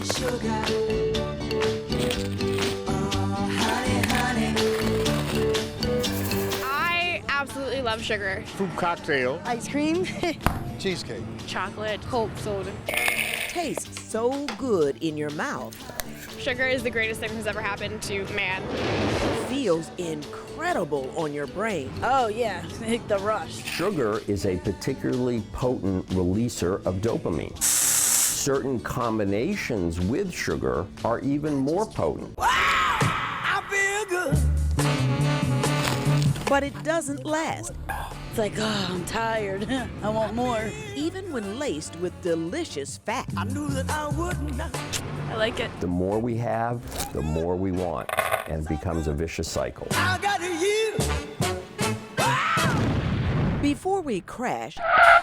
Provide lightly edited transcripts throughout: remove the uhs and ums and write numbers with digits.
Sugar. Oh, honey, honey. I absolutely love sugar. Fruit cocktail. Ice cream. Cheesecake. Chocolate, Coke, soda. Tastes so good in your mouth. Sugar is the greatest thing that's ever happened to man. Feels incredible on your brain. Oh yeah, the rush. Sugar is a particularly potent releaser of dopamine. Certain combinations with sugar are even more potent. Wow, I feel good. But it doesn't last, It's like, oh, I'm tired. I want more. even when laced with delicious fat. I knew that I would not. I like it. The more we have, the more we want, and it becomes a vicious cycle. I got you. Before we crash,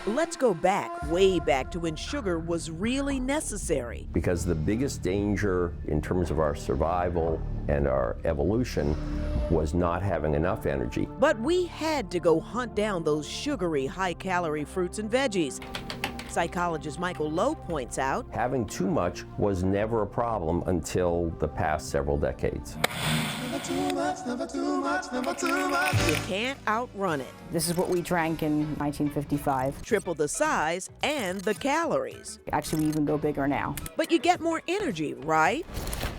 let's go back, way back to when sugar was really necessary. Because the biggest danger in terms of our survival and our evolution was not having enough energy. But we had to go hunt down those sugary, high-calorie fruits and veggies. Psychologist Michael Lowe points out, Having too much was never a problem until the past several decades. Never too much, never too much, never too much. you can't outrun it. This is what we drank in 1955. Triple the size and the calories. Actually, we even go bigger now. But you get more energy, right?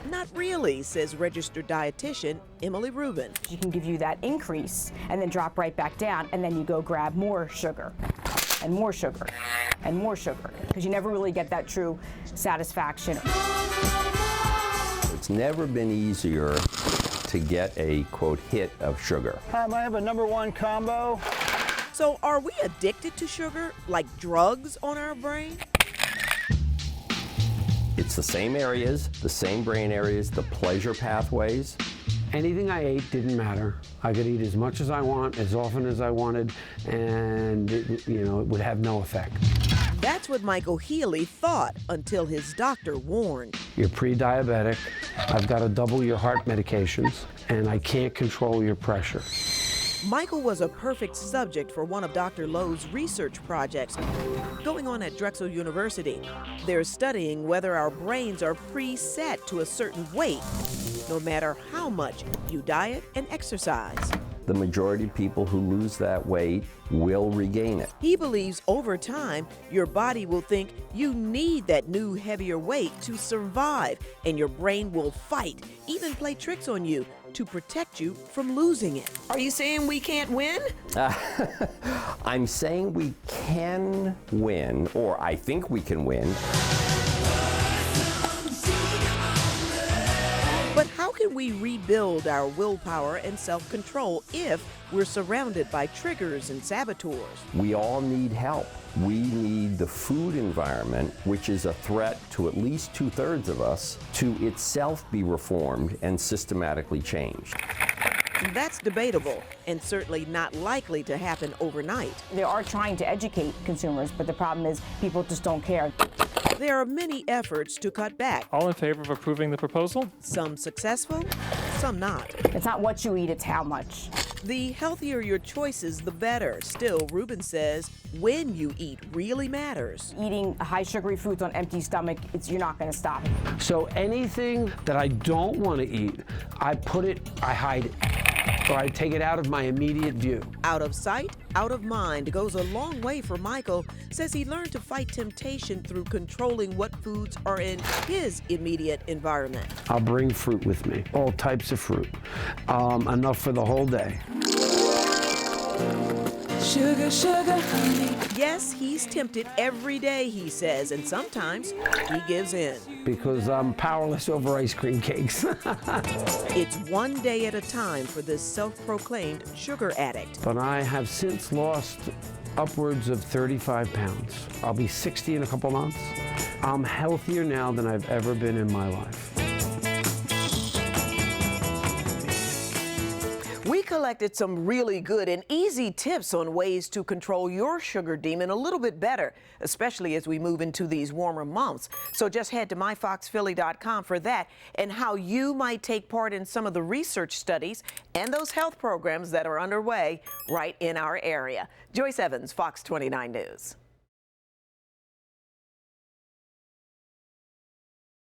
Not really, says registered dietitian Emily Rubin. She can give you that increase and then drop right back down, and then you go grab more sugar and more sugar and more sugar, because you never really get that true satisfaction. It's never been easier to get a, quote, hit of sugar. I have a #1 combo. So are we addicted to sugar like drugs on our brain? It's the same areas, the same brain areas, the pleasure pathways. Anything I ate didn't matter. I could eat as much as I want, as often as I wanted, and it would have no effect. That's what Michael Healy thought until his doctor warned. You're pre-diabetic, I've got to double your heart medications, and I can't control your pressure. Michael was a perfect subject for one of Dr. Lowe's research projects going on at Drexel University. They're studying whether our brains are preset to a certain weight, no matter how much you diet and exercise. The majority of people who lose that weight will regain it. He believes over time, your body will think you need that new, heavier weight to survive, and your brain will fight, even play tricks on you to protect you from losing it. Are you saying we can't win? I'm saying we can win, or I think we can win. But how can we rebuild our willpower and self-control if we're surrounded by triggers and saboteurs? We all need help. We need the food environment, which is a threat to at least 2/3 of us, to itself be reformed and systematically changed. That's debatable and certainly not likely to happen overnight. They are trying to educate consumers, but the problem is people just don't care. There are many efforts to cut back, All in favor of approving the proposal? some successful, some not. It's not what you eat, it's how much. The healthier your choices, the better. Still, Rubin says when you eat really matters. Eating high sugary foods on empty stomach, you're not going to stop. So anything that I don't want to eat, I hide it, or I take it out of my immediate view. Out of sight, out of mind goes a long way for Michael. Says he learned to fight temptation through controlling what foods are in his immediate environment. I'll bring fruit with me, all types of fruit, enough for the whole day. Sugar, sugar, honey. Yes, he's tempted every day, he says, and sometimes he gives in. Because I'm powerless over ice cream cakes. It's one day at a time for this self-proclaimed sugar addict. But I have since lost upwards of 35 pounds. I'll be 60 in a couple months. I'm healthier now than I've ever been in my life. We collected some really good and easy tips on ways to control your sugar demon a little bit better, especially as we move into these warmer months. So just head to myfoxphilly.com for that and how you might take part in some of the research studies and those health programs that are underway right in our area. Joyce Evans, Fox 29 News.